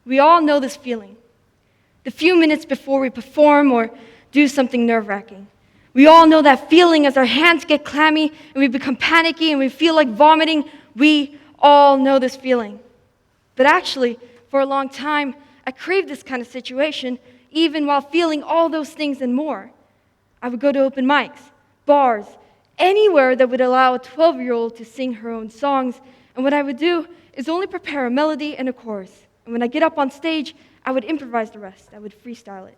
We all know this feeling. The few minutes before we perform or do something nerve-wracking. We all know that feeling as our hands get clammy and we become panicky and we feel like vomiting. We all know this feeling. But actually, for a long time, I craved this kind of situation, even while feeling all those things and more. I would go to open mics, bars, anywhere that would allow a 12-year-old to sing her own songs, and what I would do is only prepare a melody and a chorus. And when I get up on stage, I would improvise the rest. I would freestyle it.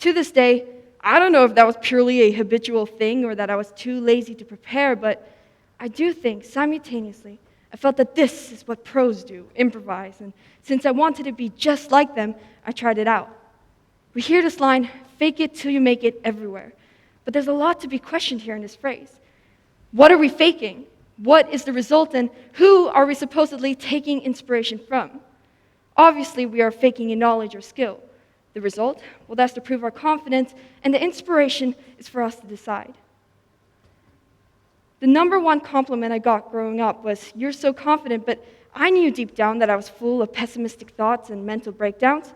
To this day, I don't know if that was purely a habitual thing or that I was too lazy to prepare, but I do think simultaneously I felt that this is what pros do, improvise, and since I wanted to be just like them, I tried it out. We hear this line, fake it till you make it, everywhere. But there's a lot to be questioned here in this phrase. What are we faking? What is the result, and who are we supposedly taking inspiration from? Obviously, we are faking a knowledge or skill. The result? Well, that's to prove our confidence, and the inspiration is for us to decide. The number one compliment I got growing up was, "You're so confident," but I knew deep down that I was full of pessimistic thoughts and mental breakdowns.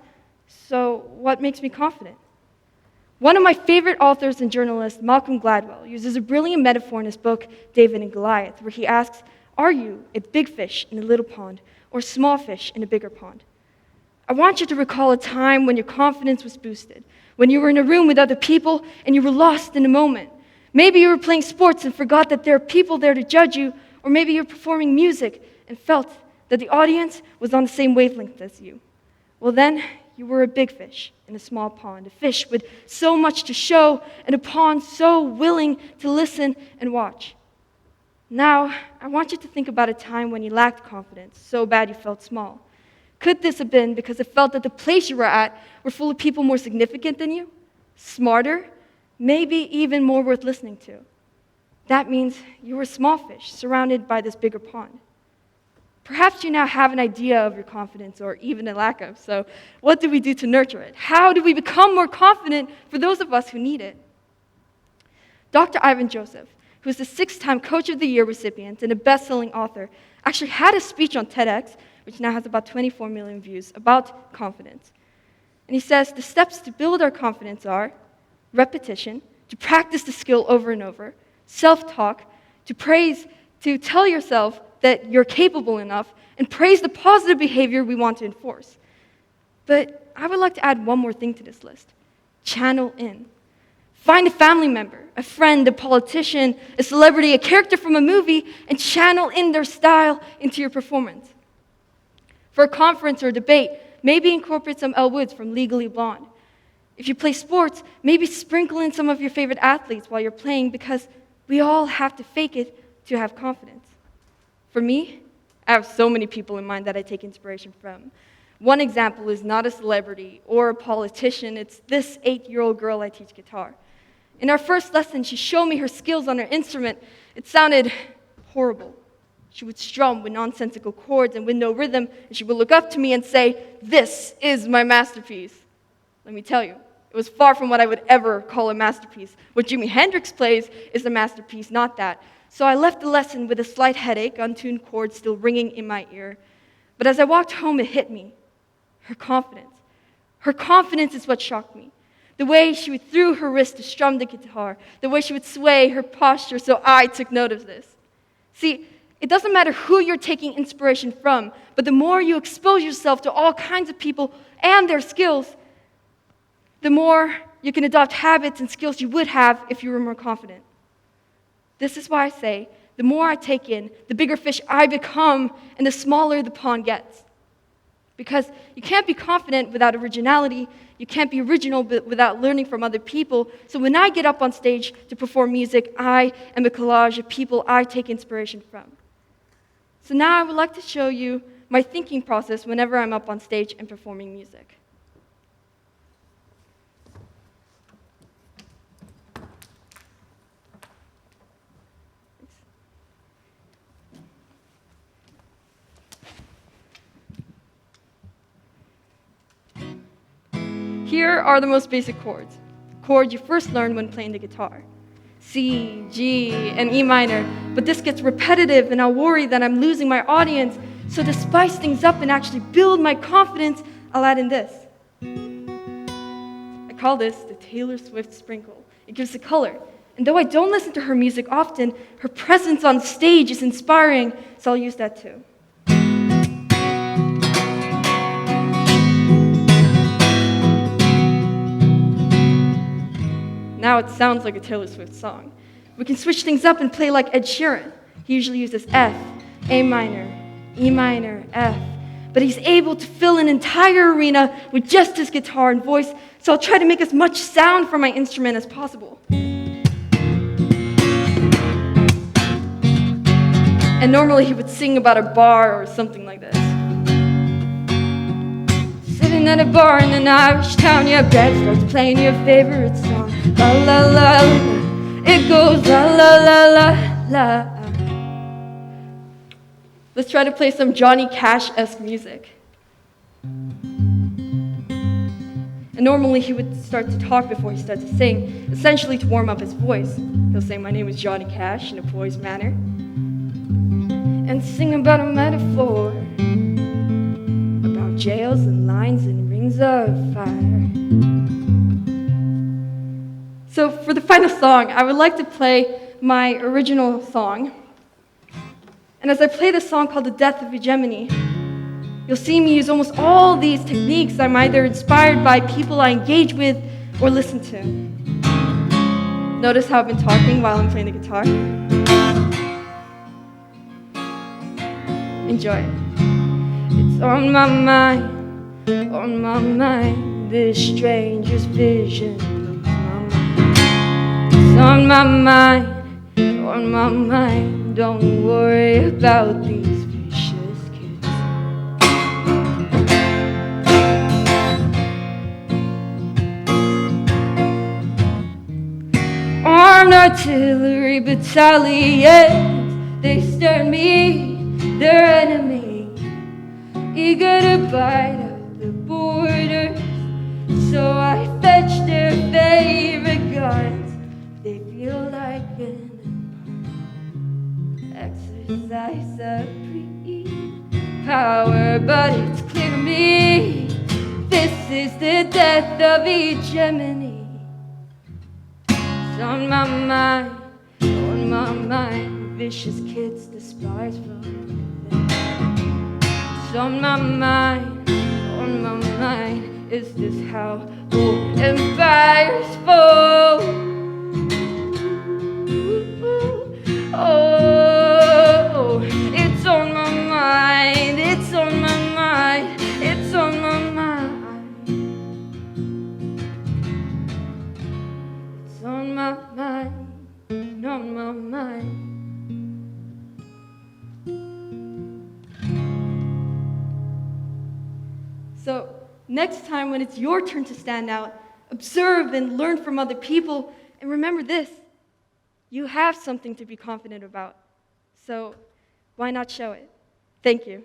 So what makes me confident? One of my favorite authors and journalists, Malcolm Gladwell, uses a brilliant metaphor in his book, David and Goliath, where he asks, are you a big fish in a little pond or a small fish in a bigger pond? I want you to recall a time when your confidence was boosted, when you were in a room with other people and you were lost in the moment. Maybe you were playing sports and forgot that there are people there to judge you, or maybe you're performing music and felt that the audience was on the same wavelength as you. Well then, you were a big fish in a small pond, a fish with so much to show and a pond so willing to listen and watch. Now, I want you to think about a time when you lacked confidence, so bad you felt small. Could this have been because it felt that the place you were at were full of people more significant than you, smarter, maybe even more worth listening to? That means you were a small fish surrounded by this bigger pond. Perhaps you now have an idea of your confidence, or even a lack of, so what do we do to nurture it? How do we become more confident for those of us who need it? Dr. Ivan Joseph, who is the 6-time Coach of the Year recipient and a best-selling author, actually had a speech on TEDx, which now has about 24 million views, about confidence. And he says, the steps to build our confidence are repetition, to practice the skill over and over, self-talk, to praise, to tell yourself that you're capable enough, and praise the positive behavior we want to enforce. But I would like to add one more thing to this list. Channel in. Find a family member, a friend, a politician, a celebrity, a character from a movie, and channel in their style into your performance. For a conference or a debate, maybe incorporate some Elle Woods from Legally Blonde. If you play sports, maybe sprinkle in some of your favorite athletes while you're playing, because we all have to fake it to have confidence. For me, I have so many people in mind that I take inspiration from. One example is not a celebrity or a politician, it's this 8-year-old girl I teach guitar. In our first lesson, she showed me her skills on her instrument. It sounded horrible. She would strum with nonsensical chords and with no rhythm, and she would look up to me and say, "This is my masterpiece." Let me tell you, it was far from what I would ever call a masterpiece. What Jimi Hendrix plays is a masterpiece, not that. So I left the lesson with a slight headache, untuned chords still ringing in my ear. But as I walked home, it hit me. Her confidence. Her confidence is what shocked me. The way she would throw her wrist to strum the guitar, the way she would sway, her posture, so I took note of this. See, it doesn't matter who you're taking inspiration from, but the more you expose yourself to all kinds of people and their skills, the more you can adopt habits and skills you would have if you were more confident. This is why I say, the more I take in, the bigger fish I become, and the smaller the pond gets. Because you can't be confident without originality, you can't be original without learning from other people. So when I get up on stage to perform music, I am a collage of people I take inspiration from. So now I would like to show you my thinking process whenever I'm up on stage and performing music. Here are the most basic chords. Chords you first learn when playing the guitar. C, G, and E minor. But this gets repetitive and I'll worry that I'm losing my audience. So to spice things up and actually build my confidence, I'll add in this. I call this the Taylor Swift sprinkle. It gives it color. And though I don't listen to her music often, her presence on stage is inspiring, so I'll use that too. Now it sounds like a Taylor Swift song. We can switch things up and play like Ed Sheeran. He usually uses F, A minor, E minor, F. But he's able to fill an entire arena with just his guitar and voice, so I'll try to make as much sound from my instrument as possible. And normally he would sing about a bar or something like this. Sitting at a bar in an Irish town, your band starts playing your favorite song. La la la, it goes la la la la la. Let's try to play some Johnny Cash-esque music. And normally he would start to talk before he started to sing, essentially to warm up his voice. He'll say, "My name is Johnny Cash," in a poised manner, and sing about a metaphor, about jails and lines and rings of fire. So for the final song, I would like to play my original song. And as I play this song called The Death of Hegemony, you'll see me use almost all these techniques I'm either inspired by people I engage with or listen to. Notice how I've been talking while I'm playing the guitar? Enjoy. It's on my mind, this stranger's vision blows my mind. It's on my mind, don't worry about these vicious kids. Armed artillery battalions, they stare me, their enemy, eager to bite up the borders. So I fetch their favorite guns. They feel like an exercise of power, but it's clear to me this is the death of hegemony. It's on my mind, vicious kids despise from within. It's on my mind, is this how old empires fall? Oh, it's on my mind, it's on my mind, it's on my mind. It's on my mind, on my mind. So, next time when it's your turn to stand out, observe and learn from other people, and remember this. You have something to be confident about, so why not show it? Thank you.